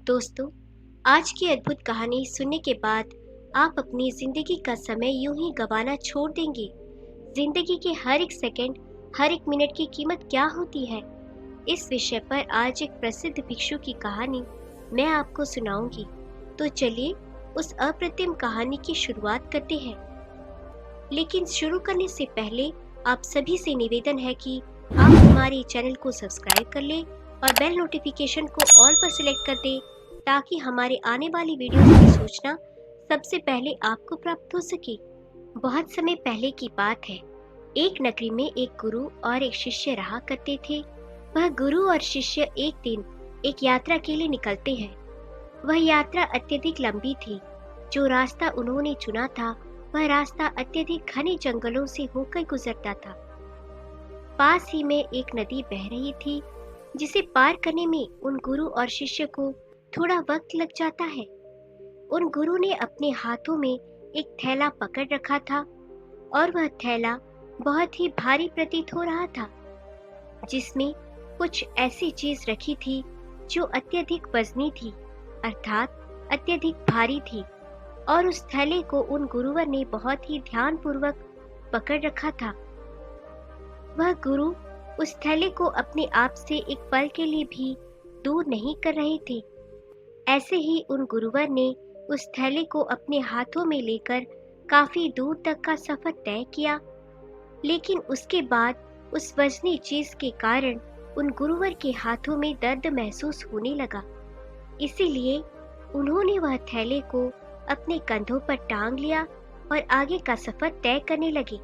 दोस्तों, आज की अद्भुत कहानी सुनने के बाद आप अपनी जिंदगी का समय यूं ही गंवाना छोड़ देंगे। जिंदगी के हर एक सेकंड, हर एक मिनट की कीमत क्या होती है, इस विषय पर आज एक प्रसिद्ध भिक्षु की कहानी मैं आपको सुनाऊंगी। तो चलिए उस अप्रतिम कहानी की शुरुआत करते हैं। लेकिन शुरू करने से पहले आप सभी से निवेदन है कि आप हमारे चैनल को सब्सक्राइब कर लें और बेल नोटिफिकेशन को ऑल पर सिलेक्ट कर दें, ताकि हमारे आने वाली वीडियोस की सूचना सबसे पहले आपको प्राप्त हो सके। बहुत समय पहले की बात है। एक नगरी में एक गुरु और एक शिष्य रहा करते थे। वह गुरु और शिष्य एक दिन एक यात्रा के लिए निकलते हैं। वह यात्रा अत्यधिक लंबी थी। जो रास्ता उन्होंने चुना था, वह रास्ता अत्यधिक घने जंगलों से होकर गुजरता था। पास ही में एक नदी बह रही थी, जिसे पार करने में उन गुरु और शिष्य को थोड़ा वक्त लग जाता है। उन गुरु ने अपने हाथों में एक थैला पकड़ रखा था और वह थैला बहुत ही भारी प्रतीत हो रहा था, जिसमें कुछ ऐसी चीज रखी थी जो अत्यधिक वजनी थी, अर्थात अत्यधिक भारी थी। और उस थैले को उन गुरुवर ने बहुत ही ध्यानपूर्वक पकड़ रखा था। वह गुरु उस थैले को अपने आप से एक पल के लिए भी दूर नहीं कर रहे थे। ऐसे ही उन गुरुवर ने उस थैले को अपने हाथों में लेकर काफी दूर तक का सफर तय किया। लेकिन उसके बाद उस वजनी चीज के कारण उन गुरुवर के हाथों में दर्द महसूस होने लगा। इसीलिए उन्होंने वह थैले को अपने कंधों पर टांग लिया और आगे का सफर तय करने लगे।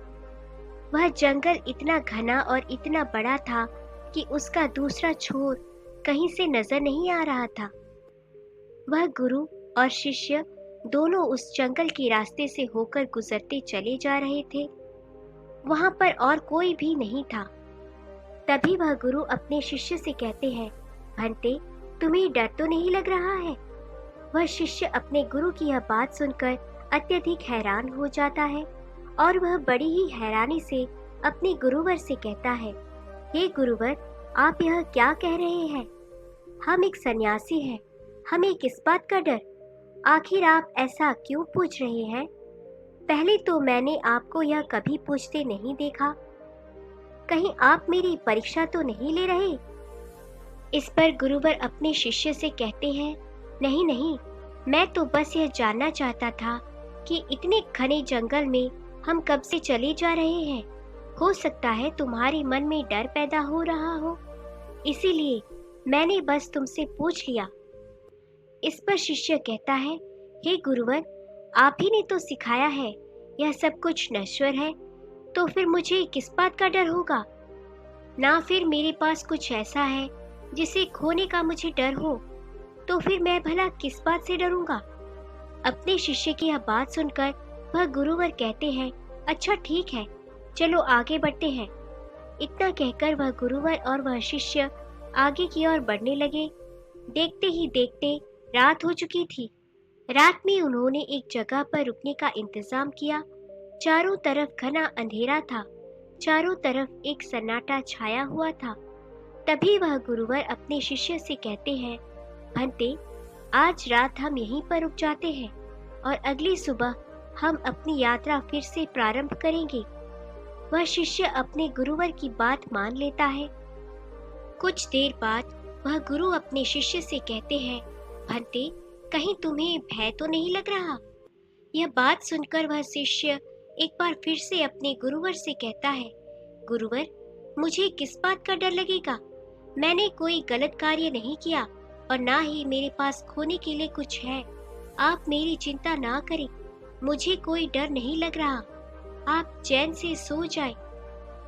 वह जंगल इतना घना और इतना बड़ा था कि उसका दूसरा छोर कहीं से नजर नहीं आ रहा था। वह गुरु और शिष्य दोनों उस जंगल के रास्ते से होकर गुजरते चले जा रहे थे। वहां पर और कोई भी नहीं था। तभी वह गुरु अपने शिष्य से कहते हैं, भंते, तुम्हें डर तो नहीं लग रहा है? वह शिष्य अपने गुरु की यह बात सुनकर अत्यधिक हैरान हो जाता है और वह बड़ी ही हैरानी से अपने गुरुवर से कहता है, हे गुरुवर, आप यह क्या कह रहे हैं? हम एक सन्यासी हैं, हमें किस बात का डर? आखिर आप ऐसा क्यों पूछ रहे हैं? पहले तो मैंने आपको यह कभी पूछते नहीं देखा। कहीं आप मेरी परीक्षा तो नहीं ले रहे? इस पर गुरुवर अपने शिष्य से कहते हैं, नहीं नहीं, मैं तो बस यह जानना चाहता था कि इतने घने जंगल में हम कब से चले जा रहे हैं। हो सकता है तुम्हारे मन में डर पैदा हो रहा हो, इसीलिए मैंने बस तुमसे पूछ लिया। इस पर शिष्य कहता है, हे गुरुवर, आप ही ने तो सिखाया है यह सब कुछ नश्वर है, तो फिर मुझे किस बात का डर होगा? ना फिर मेरे पास कुछ ऐसा है जिसे खोने का मुझे डर हो, तो फिर मैं भला किस बात से डरूंगा? अपने शिष्य की यह बात सुनकर वह गुरुवर कहते हैं, अच्छा ठीक है, चलो आगे बढ़ते हैं। इतना कहकर वह गुरुवर और वह शिष्य आगे की ओर बढ़ने लगे। देखते ही देखते रात हो चुकी थी। रात में उन्होंने एक जगह पर रुकने का इंतजाम किया। चारों तरफ घना अंधेरा था, चारों तरफ एक सन्नाटा छाया हुआ था। तभी वह गुरुवर अपने शिष्य से कहते हैं, भंते, आज रात हम यहीं पर रुक जाते हैं और अगली सुबह हम अपनी यात्रा फिर से प्रारंभ करेंगे। वह शिष्य अपने गुरुवर की बात मान लेता है। कुछ देर बाद वह गुरु अपने शिष्य से कहते हैं, भंते, कहीं तुम्हें भय तो नहीं लग रहा? यह बात सुनकर वह शिष्य एक बार फिर से अपने गुरुवर से कहता है, गुरुवर, मुझे किस बात का डर लगेगा? मैंने कोई गलत कार्य नहीं किया और ना ही मेरे पास खोने के लिए कुछ है। आप मेरी चिंता ना करें, मुझे कोई डर नहीं लग रहा। आप चैन से सो जाएं।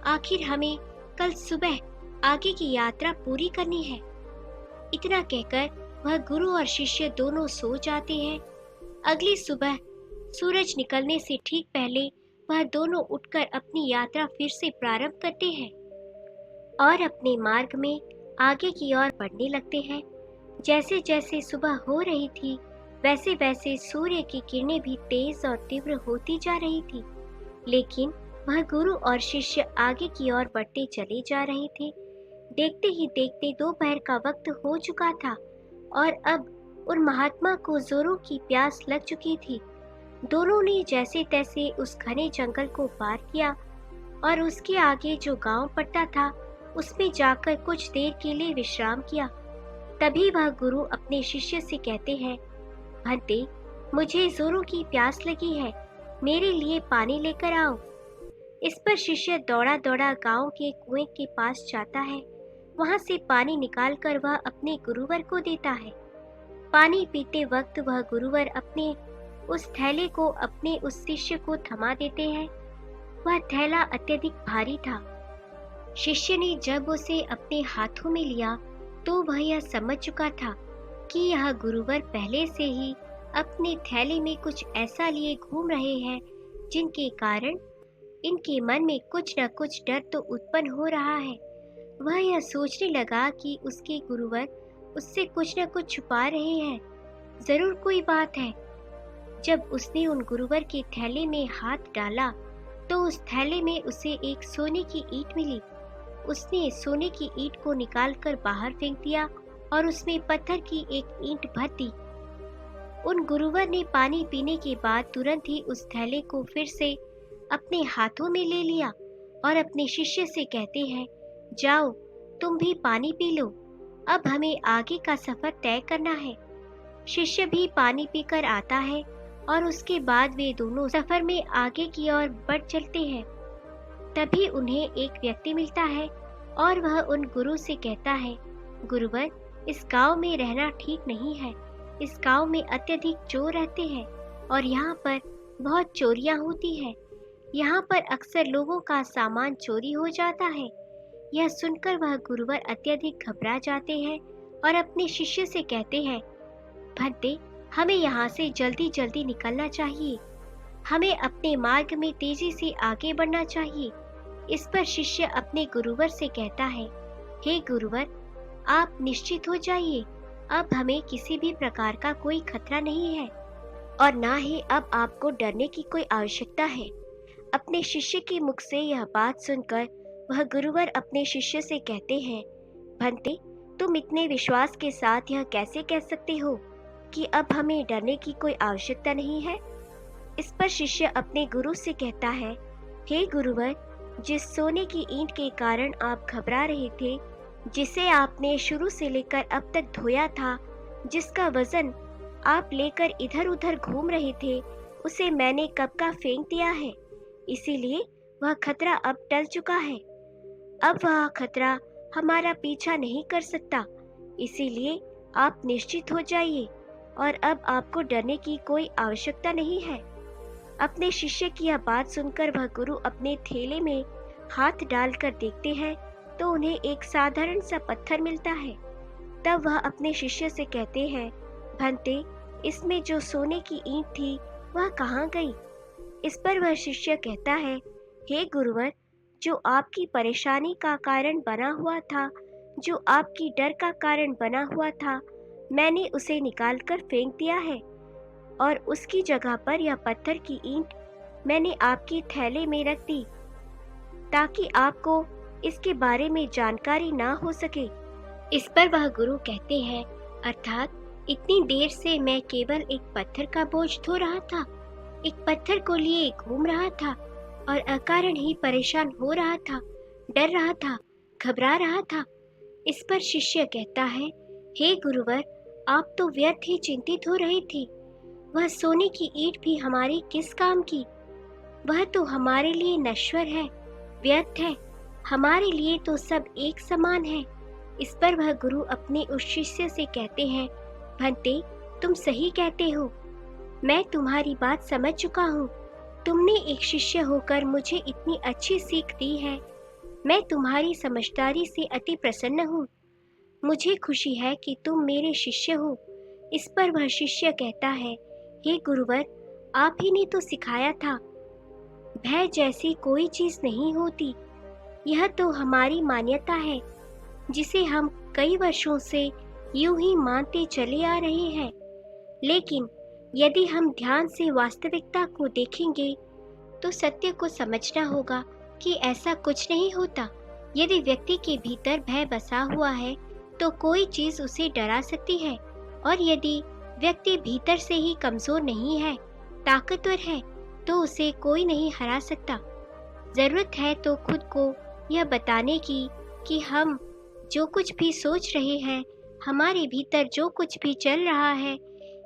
आखिर हमें कल सुबह आगे की यात्रा पूरी करनी है। इतना कहकर वह गुरु और शिष्य दोनों सो जाते हैं। अगली सुबह सूरज निकलने से ठीक पहले वह दोनों उठकर अपनी यात्रा फिर से प्रारंभ करते हैं और अपने मार्ग में आगे की ओर बढ़ने लगते हैं। जैसे जैसे सुबह हो रही थी, वैसे वैसे सूर्य की किरणें भी तेज और तीव्र होती जा रही थी। लेकिन वह गुरु और शिष्य आगे की ओर बढ़ते चले जा रहे थे। देखते ही देखते दोपहर का वक्त हो चुका था और अब उन महात्मा को जोरों की प्यास लग चुकी थी। दोनों ने जैसे तैसे उस घने जंगल को पार किया और उसके आगे जो गांव पड़ता था उसमें जाकर कुछ देर के लिए विश्राम किया। तभी वह गुरु अपने शिष्य से कहते हैं, भंते, मुझे जोरों की प्यास लगी है, मेरे लिए पानी लेकर आओ। इस पर शिष्य दौड़ा दौड़ा गांव के कुएं के पास जाता है। वहां से पानी निकालकर वह अपने गुरुवर को देता है। पानी पीते वक्त वह गुरुवर अपने उस थैले को अपने उस शिष्य को थमा देते हैं। वह थैला अत्यधिक भारी था। शिष्य ने जब उसे अपने हाथों में लिया तो वह यह समझ चुका था कि यह गुरुवर पहले से ही अपने थैले में कुछ ऐसा लिए घूम रहे हैं जिनके कारण इनके मन में कुछ न कुछ डर तो उत्पन्न हो रहा है। वह यह सोचने लगा कि उसके गुरुवर उससे कुछ न कुछ छुपा रहे हैं, जरूर कोई बात है। जब उसने उन गुरुवर के थैले में हाथ डाला तो उस थैले में उसे एक सोने की ईंट मिली। उसने सोने की ईंट को निकालकर बाहर फेंक दिया और उसमें पत्थर की एक ईंट भर दी। उन गुरुवर ने पानी पीने के बाद तुरंत ही उस थैले को फिर से अपने हाथों में ले लिया और अपने शिष्य से कहते हैं, जाओ तुम भी पानी पी लो, अब हमें आगे का सफर तय करना है। शिष्य भी पानी पीकर आता है और उसके बाद वे दोनों सफर में आगे की ओर बढ़ चलते हैं। तभी उन्हें एक व्यक्ति मिलता है और वह उन गुरु से कहता है, गुरुवर, इस गांव में रहना ठीक नहीं है। इस गांव में अत्यधिक चोर रहते हैं और यहाँ पर बहुत चोरियां होती है। यहाँ पर अक्सर लोगों का सामान चोरी हो जाता है। यह सुनकर वह गुरुवर अत्यधिक घबरा जाते हैं और अपने शिष्य से कहते हैं, भंते, हमें यहाँ से जल्दी जल्दी निकलना चाहिए। हमें अपने मार्ग में तेजी से आगे बढ़ना चाहिए। इस पर शिष्य अपने गुरुवर से कहता है, हे गुरुवर, आप निश्चित हो जाइए, अब हमें किसी भी प्रकार का कोई खतरा नहीं है और ना ही अब आपको डरने की कोई आवश्यकता है। अपने शिष्य के मुख से यह बात सुनकर वह गुरुवर अपने शिष्य से कहते हैं, भंते, तुम इतने विश्वास के साथ यह कैसे कह सकते हो कि अब हमें डरने की कोई आवश्यकता नहीं है। इस पर शिष्य अपने गुरु से कहता है, हे गुरुवर, जिस सोने की ईंट के कारण आप घबरा रहे थे, जिसे आपने शुरू से लेकर अब तक धोया था, जिसका वजन आप लेकर इधर उधर घूम रहे थे, उसे मैंने कब का फेंक दिया है। इसीलिए वह खतरा अब टल चुका है। अब वह खतरा हमारा पीछा नहीं कर सकता। इसीलिए आप निश्चित हो जाइए और अब आपको डरने की कोई आवश्यकता नहीं है। अपने शिष्य की यह बात सुनकर वह गुरु अपने थैले में हाथ डालकर देखते हैं तो उन्हें एक साधारण सा पत्थर मिलता है। तब वह अपने शिष्य से कहते हैं, भंते, इसमें जो सोने की ईंट थी वह कहाँ गई। इस पर वह शिष्य कहता है, हे गुरुवर, जो आपकी परेशानी का कारण बना हुआ था, जो आपकी डर का कारण बना हुआ था, मैंने उसे निकालकर फेंक दिया है और उसकी जगह पर यह पत्थर की ईंट मैंने आपके थैले में रख दी ताकि आपको इसके बारे में जानकारी ना हो सके। इस पर वह गुरु कहते हैं, अर्थात इतनी देर से मैं केवल एक पत्थर का बोझ ढो रहा था, एक पत्थर को लिए घूम रहा था और अकारण ही परेशान हो रहा था, डर रहा था, घबरा रहा था। इस पर शिष्य कहता है, हे गुरुवर, आप तो व्यर्थ ही चिंतित हो रहे थे। वह सोने की ईंट भी हमारे किस काम की। वह तो हमारे लिए नश्वर है, व्यर्थ है। हमारे लिए तो सब एक समान है। इस पर वह गुरु अपने उस शिष्य से कहते हैं, भंते, तुम सही कहते हो। मैं तुम्हारी बात समझ चुका हूँ। तुमने एक शिष्य होकर मुझे इतनी अच्छी सीख दी है। मैं तुम्हारी समझदारी से अति प्रसन्न हूँ। मुझे खुशी है कि तुम मेरे शिष्य हो। इस पर वह शिष्य कहता है, हे गुरुवर, आप ही ने तो सिखाया था, भय जैसी कोई चीज नहीं होती। यह तो हमारी मान्यता है जिसे हम कई वर्षों से यूं ही मानते चले आ रहे हैं। लेकिन यदि हम ध्यान से वास्तविकता को देखेंगे तो सत्य को समझना होगा कि ऐसा कुछ नहीं होता। यदि व्यक्ति के भीतर भय बसा हुआ है तो कोई चीज उसे डरा सकती है, और यदि व्यक्ति भीतर से ही कमजोर नहीं है, ताकतवर है, तो उसे कोई नहीं हरा सकता। जरूरत है तो खुद को यह बताने की कि हम जो कुछ भी सोच रहे हैं, हमारे भीतर जो कुछ भी चल रहा है,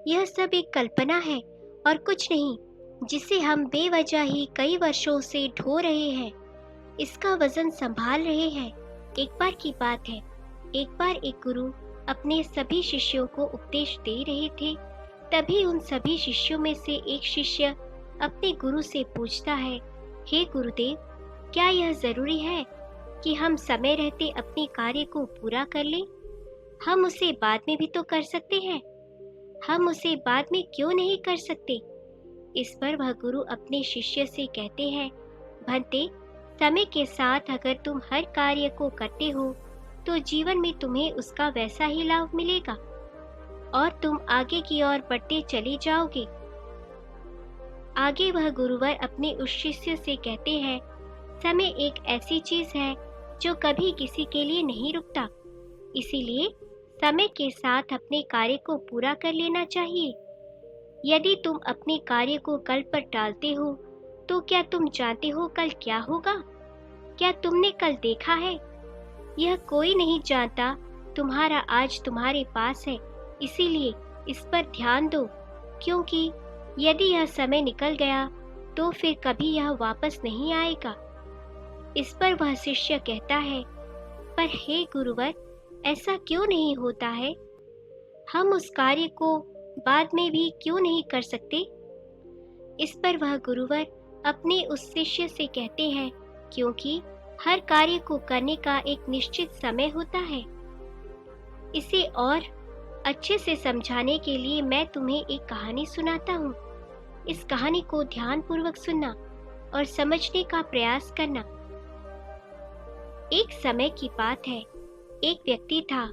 यह सब एक कल्पना है और कुछ नहीं, जिसे हम बेवजह ही कई वर्षों से ढो रहे हैं, इसका वजन संभाल रहे हैं। एक बार की बात है, एक बार एक गुरु अपने सभी शिष्यों को उपदेश दे रहे थे। तभी उन सभी शिष्यों में से एक शिष्य अपने गुरु से पूछता है, हे गुरुदेव, क्या यह जरूरी है कि हम समय रहते अपने कार्य को पूरा कर लें? हम उसे बाद में भी तो कर सकते हैं। हम उसे बाद में क्यों नहीं कर सकते? इस पर वह गुरु अपने शिष्य से कहते हैं, भंते, समय के साथ अगर तुम हर कार्य को करते हो तो जीवन में तुम्हें उसका वैसा ही लाभ मिलेगा और तुम आगे की ओर बढ़ते चले जाओगे। आगे वह गुरुवर अपने उस शिष्य से कहते हैं, समय एक ऐसी चीज है जो कभी किसी के लिए नहीं रुकता, इसीलिए समय के साथ अपने कार्य को पूरा कर लेना चाहिए। यदि तुम अपने कार्य को कल पर टालते हो तो क्या तुम जानते हो कल क्या होगा? क्या तुमने कल देखा है? यह कोई नहीं जानता। तुम्हारा आज तुम्हारे पास है, इसीलिए इस पर ध्यान दो, क्योंकि यदि यह समय निकल गया तो फिर कभी यह वापस नहीं आएगा। इस पर वह शिष्य कहता है, पर हे गुरुवर, ऐसा क्यों नहीं होता है? हम उस कार्य को बाद में भी क्यों नहीं कर सकते? इस पर वह गुरुवर अपने उस शिष्य से कहते हैं, क्योंकि हर कार्य को करने का एक निश्चित समय होता है। इसे और अच्छे से समझाने के लिए मैं तुम्हें एक कहानी सुनाता हूँ। इस कहानी को ध्यानपूर्वक सुनना और समझने का प्रयास करना। एक समय की बात है, एक व्यक्ति था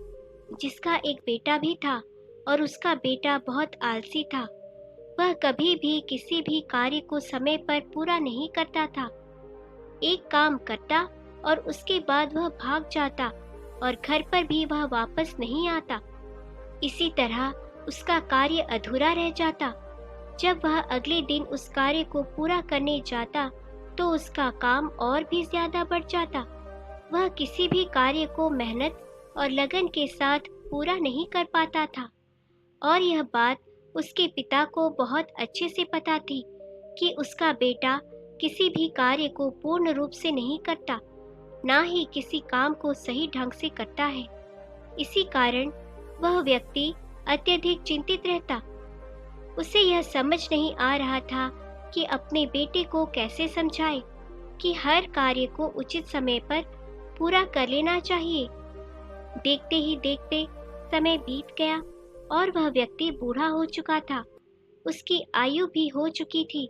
जिसका एक बेटा भी था और उसका बेटा बहुत आलसी था। वह कभी भी किसी भी कार्य को समय पर पूरा नहीं करता था। एक काम करता और उसके बाद वह भाग जाता और घर पर भी वह वापस नहीं आता। इसी तरह उसका कार्य अधूरा रह जाता। जब वह अगले दिन उस कार्य को पूरा करने जाता तो उसका काम और भी ज्यादा बढ़ जाता। वह किसी भी कार्य को मेहनत और लगन के साथ पूरा नहीं कर पाता था और यह बात उसके पिता को बहुत अच्छे से पता थी कि उसका बेटा किसी भी कार्य को पूर्ण रूप से नहीं करता, ना ही किसी काम को सही ढंग से करता है। इसी कारण वह व्यक्ति अत्यधिक चिंतित रहता। उसे यह समझ नहीं आ रहा था कि अपने बेटे को कैसे समझाए कि हर कार्य को उचित समय पर पूरा कर लेना चाहिए। देखते ही देखते समय बीत गया और वह व्यक्ति बूढ़ा हो चुका था। उसकी आयु भी हो चुकी थी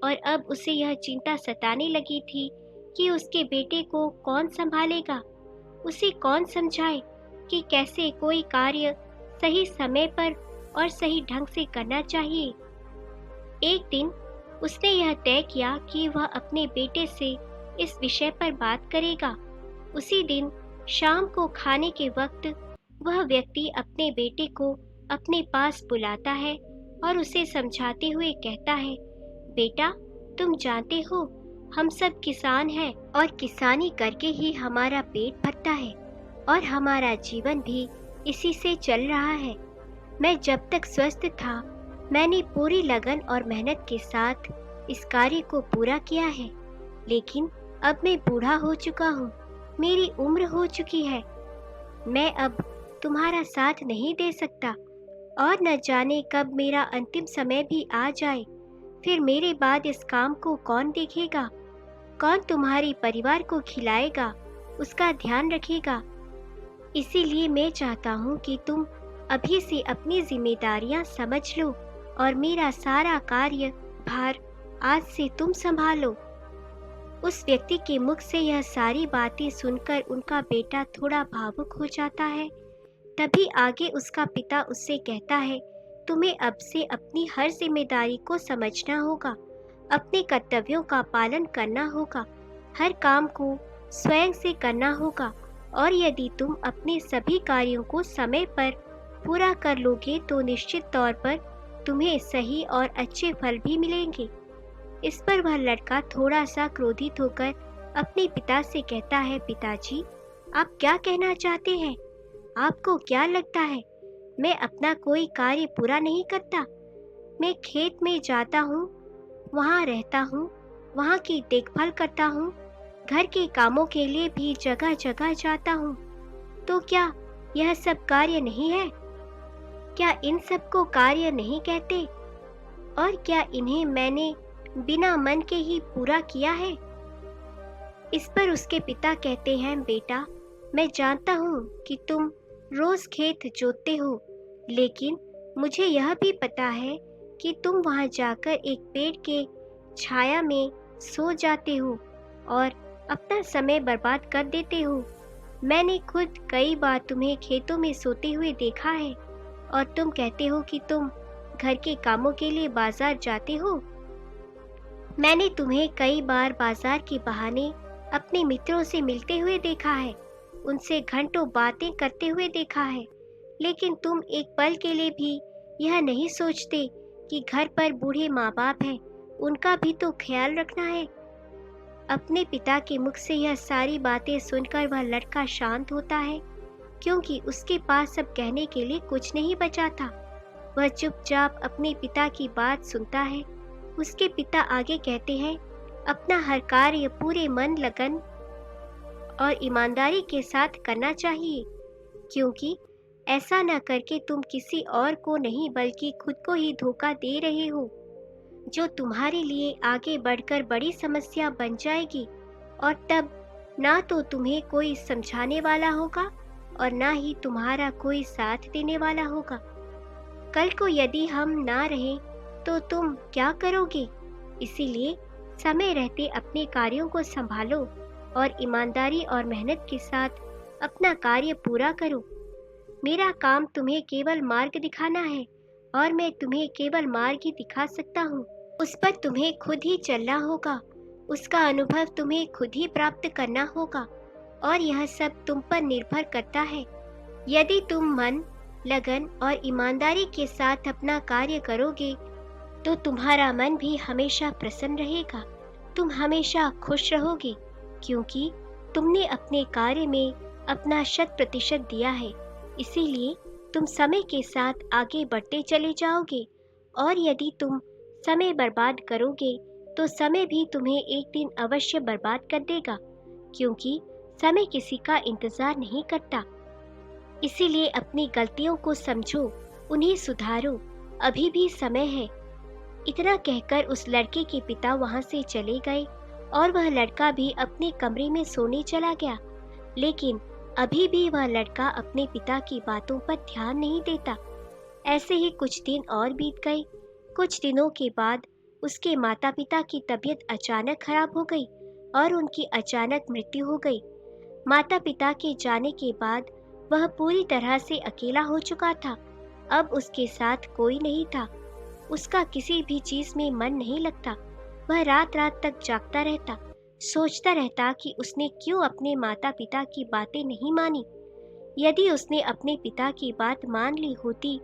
और अब उसे यह चिंता सताने लगी थी कि उसके बेटे को कौन संभालेगा, उसे कौन समझाए कि कैसे कोई कार्य सही समय पर और सही ढंग से करना चाहिए। एक दिन उसने यह तय किया कि वह अपने बेटे से इस विषय पर बात करेगा। उसी दिन शाम को खाने के वक्त वह व्यक्ति अपने बेटे को अपने पास बुलाता है और उसे समझाते हुए कहता है, बेटा, तुम जानते हो हम सब किसान हैं और किसानी करके ही हमारा पेट भरता है और हमारा जीवन भी इसी से चल रहा है। मैं जब तक स्वस्थ था मैंने पूरी लगन और मेहनत के साथ इस कार्य को पूरा किया है, लेकिन अब मैं बूढ़ा हो चुका हूँ, मेरी उम्र हो चुकी है। मैं अब तुम्हारा साथ नहीं दे सकता और न जाने कब मेरा अंतिम समय भी आ जाए। फिर मेरे बाद इस काम को कौन देखेगा? कौन तुम्हारे परिवार को खिलाएगा, उसका ध्यान रखेगा? इसीलिए मैं चाहता हूँ कि तुम अभी से अपनी जिम्मेदारियाँ समझ लो और मेरा सारा कार्य भार आज से तुम संभालो। उस व्यक्ति के मुख से यह सारी बातें सुनकर उनका बेटा थोड़ा भावुक हो जाता है। तभी आगे उसका पिता उससे कहता है, तुम्हें अब से अपनी हर जिम्मेदारी को समझना होगा, अपने कर्तव्यों का पालन करना होगा, हर काम को स्वयं से करना होगा और यदि तुम अपने सभी कार्यों को समय पर पूरा कर लोगे तो निश्चित तौर पर तुम्हें सही और अच्छे फल भी मिलेंगे। इस पर वह लड़का थोड़ा सा क्रोधित होकर अपने पिता से कहता है, पिताजी, आप क्या कहना चाहते हैं? आपको क्या लगता है मैं अपना कोई कार्य पूरा नहीं करता? मैं खेत में जाता हूँ, वहाँ रहता हूँ, वहाँ की देखभाल करता हूँ, घर के कामों के लिए भी जगह जगह जाता हूँ। तो क्या यह सब कार्य नहीं है? क्या इन सब को कार्य नहीं कहते? और क्या इन्हें मैंने बिना मन के ही पूरा किया है? इस पर उसके पिता कहते हैं, बेटा, मैं जानता हूँ कि तुम रोज खेत जोतते हो, लेकिन मुझे यह भी पता है कि तुम वहाँ जाकर एक पेड़ के छाया में सो जाते हो और अपना समय बर्बाद कर देते हो। मैंने खुद कई बार तुम्हें खेतों में सोते हुए देखा है और तुम कहते हो कि तुम घर के कामों के लिए बाजार जाते हो। मैंने तुम्हें कई बार बाजार के बहाने अपने मित्रों से मिलते हुए देखा है, उनसे घंटों बातें करते हुए देखा है, लेकिन तुम एक पल के लिए भी यह नहीं सोचते कि घर पर बूढ़े माँ बाप हैं, उनका भी तो ख्याल रखना है। अपने पिता के मुख से यह सारी बातें सुनकर वह लड़का शांत होता है, क्योंकि उसके पास अब कहने के लिए कुछ नहीं बचा था। वह चुपचाप अपने पिता की बात सुनता है। उसके पिता आगे कहते हैं, अपना हर कार्य पूरे मन, लगन और ईमानदारी के साथ करना चाहिए, क्योंकि ऐसा न करके तुम किसी और को नहीं बल्कि खुद को ही धोखा दे रहे हो, जो तुम्हारे लिए आगे बढ़कर बड़ी समस्या बन जाएगी। और तब ना तो तुम्हें कोई समझाने वाला होगा और ना ही तुम्हारा कोई साथ देने वाला होगा। कल को यदि हम ना रहें तो तुम क्या करोगे? इसीलिए समय रहते अपने कार्यों को संभालो और ईमानदारी और मेहनत के साथ अपना कार्य पूरा करो। मेरा काम तुम्हें केवल मार्ग दिखाना है और मैं तुम्हें केवल मार्ग ही दिखा सकता हूँ। उस पर तुम्हें खुद ही चलना होगा, उसका अनुभव तुम्हें खुद ही प्राप्त करना होगा और यह सब तुम पर निर्भर करता है। यदि तुम मन, लगन और ईमानदारी के साथ अपना कार्य करोगे तो तुम्हारा मन भी हमेशा प्रसन्न रहेगा, तुम हमेशा खुश रहोगे, क्योंकि तुमने अपने कार्य में अपना 100% दिया है। इसीलिए तुम समय के साथ आगे बढ़ते चले जाओगे। और यदि तुम समय बर्बाद करोगे तो समय भी तुम्हें एक दिन अवश्य बर्बाद कर देगा, क्योंकि समय किसी का इंतजार नहीं करता। इसीलिए अपनी गलतियों को समझो, उन्हें सुधारो, अभी भी समय है। इतना कहकर उस लड़के के पिता वहां से चले गए और वह लड़का भी अपने कमरे में सोने चला गया। लेकिन अभी भी वह लड़का अपने पिता की बातों पर ध्यान नहीं देता। ऐसे ही कुछ दिन और बीत गए। कुछ दिनों के बाद उसके माता पिता की तबीयत अचानक खराब हो गई और उनकी अचानक मृत्यु हो गई। माता पिता के जाने के बाद वह पूरी तरह से अकेला हो चुका था। अब उसके साथ कोई नहीं था। उसका किसी भी चीज में मन नहीं लगता। वह रात रात तक जागता रहता, सोचता रहता कि उसने क्यों अपने माता पिता की बातें नहीं मानी। यदि उसने अपने पिता की बात मान ली होती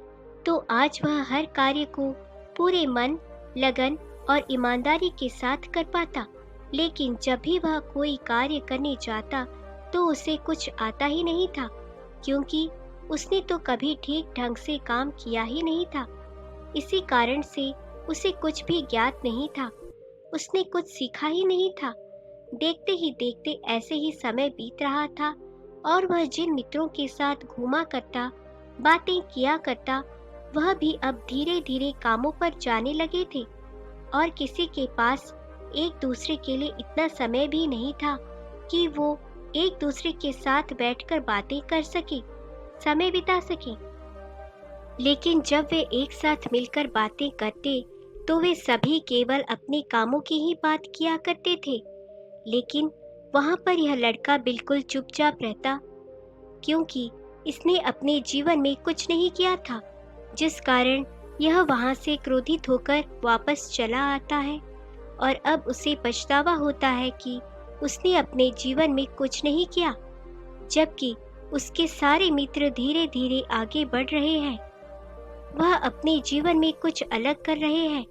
तो आज वह हर कार्य को पूरे मन, लगन और ईमानदारी के साथ कर पाता। लेकिन जब भी वह कोई कार्य करने जाता तो उसे कुछ आता ही नहीं था, क्योंकि उसने तो कभी ठीक ढंग से काम किया ही नहीं था। इसी कारण से उसे कुछ भी ज्ञात नहीं था, उसने कुछ सीखा ही नहीं था। देखते ही देखते ऐसे ही समय बीत रहा था और वह जिन मित्रों के साथ घूमा करता, बातें किया करता, वह भी अब धीरे धीरे कामों पर जाने लगे थे और किसी के पास एक दूसरे के लिए इतना समय भी नहीं था कि वो एक दूसरे के साथ बैठकर बातें कर सके, समय बिता सके। लेकिन जब वे एक साथ मिलकर बातें करते तो वे सभी केवल अपने कामों की ही बात किया करते थे। लेकिन वहाँ पर यह लड़का बिल्कुल चुपचाप रहता, क्योंकि इसने अपने जीवन में कुछ नहीं किया था, जिस कारण यह वहाँ से क्रोधित होकर वापस चला आता है और अब उसे पछतावा होता है कि उसने अपने जीवन में कुछ नहीं किया, जबकि उसके सारे मित्र धीरे धीरे आगे बढ़ रहे हैं। वह अपने जीवन में कुछ अलग कर रहे हैं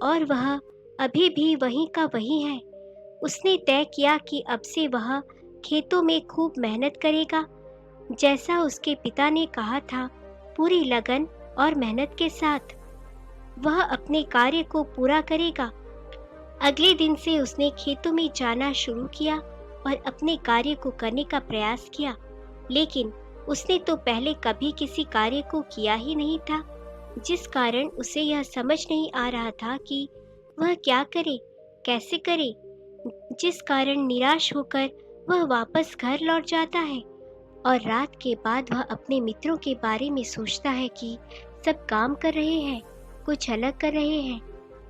और वह अभी भी वहीं का वही है। उसने तय किया कि अब से वह खेतों में खूब मेहनत करेगा, जैसा उसके पिता ने कहा था, पूरी लगन और मेहनत के साथ वह अपने कार्य को पूरा करेगा। अगले दिन से उसने खेतों में जाना शुरू किया और अपने कार्य को करने का प्रयास किया, लेकिन उसने तो पहले कभी किसी कार्य को किया ही नहीं था, जिस कारण उसे यह समझ नहीं आ रहा था कि वह क्या करे, कैसे करे, जिस कारण निराश होकर वह वापस घर लौट जाता है और रात के बाद वह अपने मित्रों के बारे में सोचता है कि सब काम कर रहे हैं, कुछ अलग कर रहे हैं,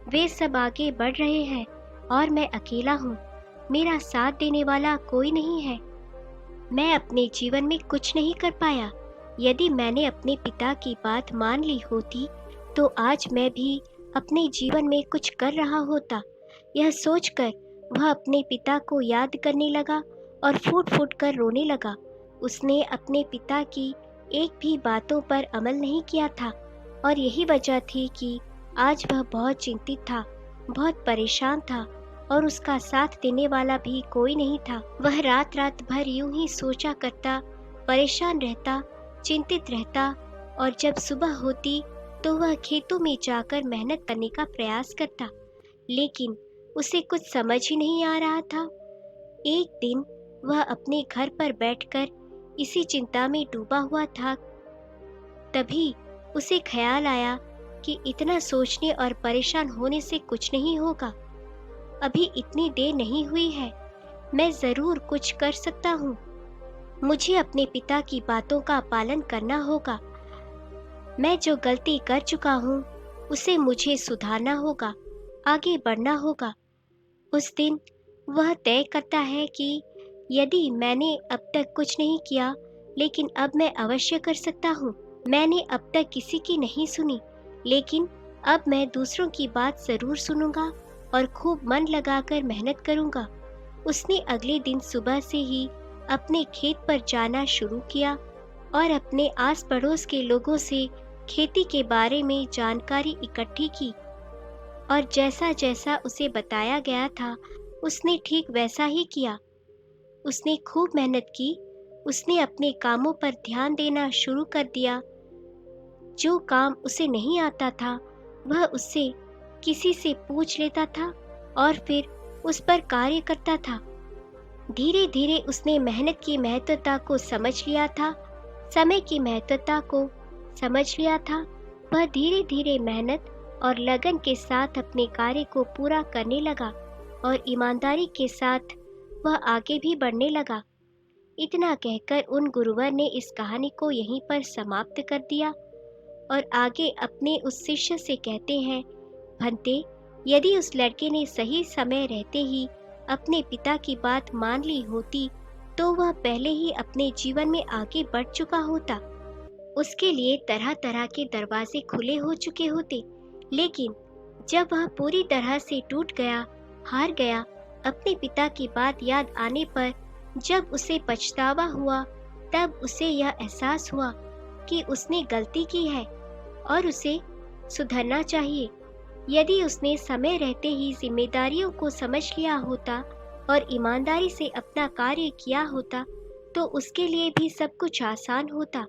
वे सब आगे बढ़ रहे हैं और मैं अकेला हूँ, मेरा साथ देने वाला कोई नहीं है। मैं अपने जीवन में कुछ नहीं कर पाया। यदि मैंने अपने पिता की बात मान ली होती तो आज मैं भी अपने जीवन में कुछ कर रहा होता। यह सोचकर वह अपने पिता को याद करने लगा और फूट फूट कर रोने लगा। उसने अपने पिता की एक भी बातों पर अमल नहीं किया था और यही वजह थी कि आज वह बहुत चिंतित था, बहुत परेशान था और उसका साथ देने वाला भी कोई नहीं था। वह रात रात भर यूं ही सोचा करता, परेशान रहता, चिंतित रहता और जब सुबह होती तो वह खेतों में जाकर मेहनत करने का प्रयास करता, लेकिन उसे कुछ समझ ही नहीं आ रहा था। एक दिन वह अपने घर पर बैठकर इसी चिंता में डूबा हुआ था। तभी उसे ख्याल आया कि इतना सोचने और परेशान होने से कुछ नहीं होगा। अभी इतनी देर नहीं हुई है, मैं ज़रूर कुछ कर सकता हूँ। मुझे अपने पिता की बातों का पालन करना होगा। मैं जो गलती कर चुका हूँ उसे मुझे सुधारना होगा, आगे बढ़ना होगा। उस दिन वह तय करता है कि यदि मैंने अब तक कुछ नहीं किया, लेकिन अब मैं अवश्य कर सकता हूँ। मैंने अब तक किसी की नहीं सुनी, लेकिन अब मैं दूसरों की बात ज़रूर सुनूंगा और खूब मन लगाकर मेहनत करूंगा। उसने अगले दिन सुबह से ही अपने खेत पर जाना शुरू किया और अपने आस पड़ोस के लोगों से खेती के बारे में जानकारी इकट्ठी की और जैसा जैसा उसे बताया गया था उसने ठीक वैसा ही किया। उसने खूब मेहनत की। उसने अपने कामों पर ध्यान देना शुरू कर दिया। जो काम उसे नहीं आता था वह उससे किसी से पूछ लेता था और फिर उस पर कार्य करता था। धीरे धीरे उसने मेहनत की महत्वता को समझ लिया था, समय की महत्वता को समझ लिया था। वह धीरे धीरे मेहनत और लगन के साथ अपने कार्य को पूरा करने लगा और ईमानदारी के साथ वह आगे भी बढ़ने लगा। इतना कहकर उन गुरुवर ने इस कहानी को यहीं पर समाप्त कर दिया और आगे अपने उस शिष्य से कहते हैं, भंते, यदि उस लड़के ने सही समय रहते ही अपने पिता की बात मान ली होती तो वह पहले ही अपने जीवन में आगे बढ़ चुका होता। उसके लिए तरह तरह के दरवाजे खुले हो चुके होते, लेकिन जब वह पूरी तरह से टूट गया, हार गया, अपने पिता की बात याद आने पर जब उसे पछतावा हुआ, तब उसे यह एहसास हुआ कि उसने गलती की है और उसे सुधरना चाहिए। यदि उसने समय रहते ही जिम्मेदारियों को समझ लिया होता और ईमानदारी से अपना कार्य किया होता तो उसके लिए भी सब कुछ आसान होता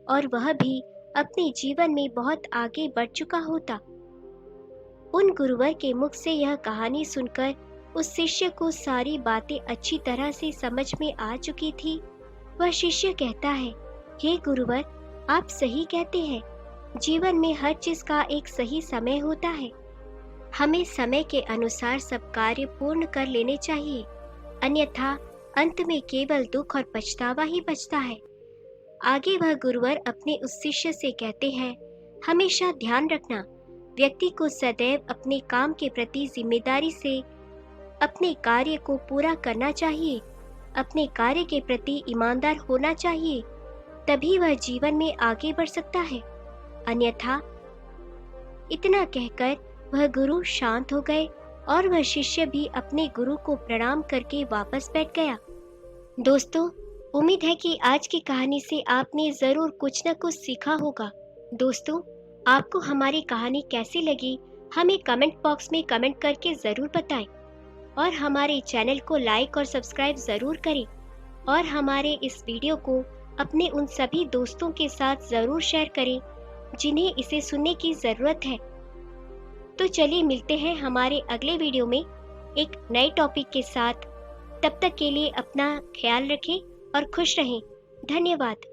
और वह भी अपने जीवन में बहुत आगे बढ़ चुका होता। उन गुरुवर के मुख से यह कहानी सुनकर उस शिष्य को सारी बातें अच्छी तरह से समझ में आ चुकी थी। वह शिष्य कहता है, हे गुरुवर, आप सही कहते हैं। जीवन में हर चीज का एक सही समय होता है। हमें समय के अनुसार सब कार्य पूर्ण कर लेने चाहिए, अन्यथा अंत में केवल दुख और पछतावा ही बचता है। आगे वह गुरुवर अपने उस शिष्य से कहते हैं, हमेशा ध्यान रखना, व्यक्ति को सदैव अपने काम के प्रति जिम्मेदारी से अपने कार्य को पूरा करना चाहिए, अपने कार्य के प्रति ईमानदार होना चाहिए, तभी वह जीवन में आगे बढ़ सकता है, अन्यथा। इतना कहकर वह गुरु शांत हो गए और वह शिष्य भी अपने गुरु को प्रणाम करके वापस बैठ गया। दोस्तों, उम्मीद है कि आज की कहानी से आपने ज़रूर कुछ न कुछ सीखा होगा। दोस्तों, आपको हमारी कहानी कैसी लगी, हमें कमेंट बॉक्स में कमेंट करके ज़रूर बताएं और हमारे चैनल को लाइक और सब्सक्राइब ज़रूर करें और हमारे इस वीडियो को अपने उन सभी दोस्तों के साथ ज़रूर शेयर करें जिन्हें इसे सुनने की ज़रूरत है। तो चलिए मिलते हैं हमारे अगले वीडियो में एक नए टॉपिक के साथ। तब तक के लिए अपना ख्याल रखें और खुश रहें। धन्यवाद।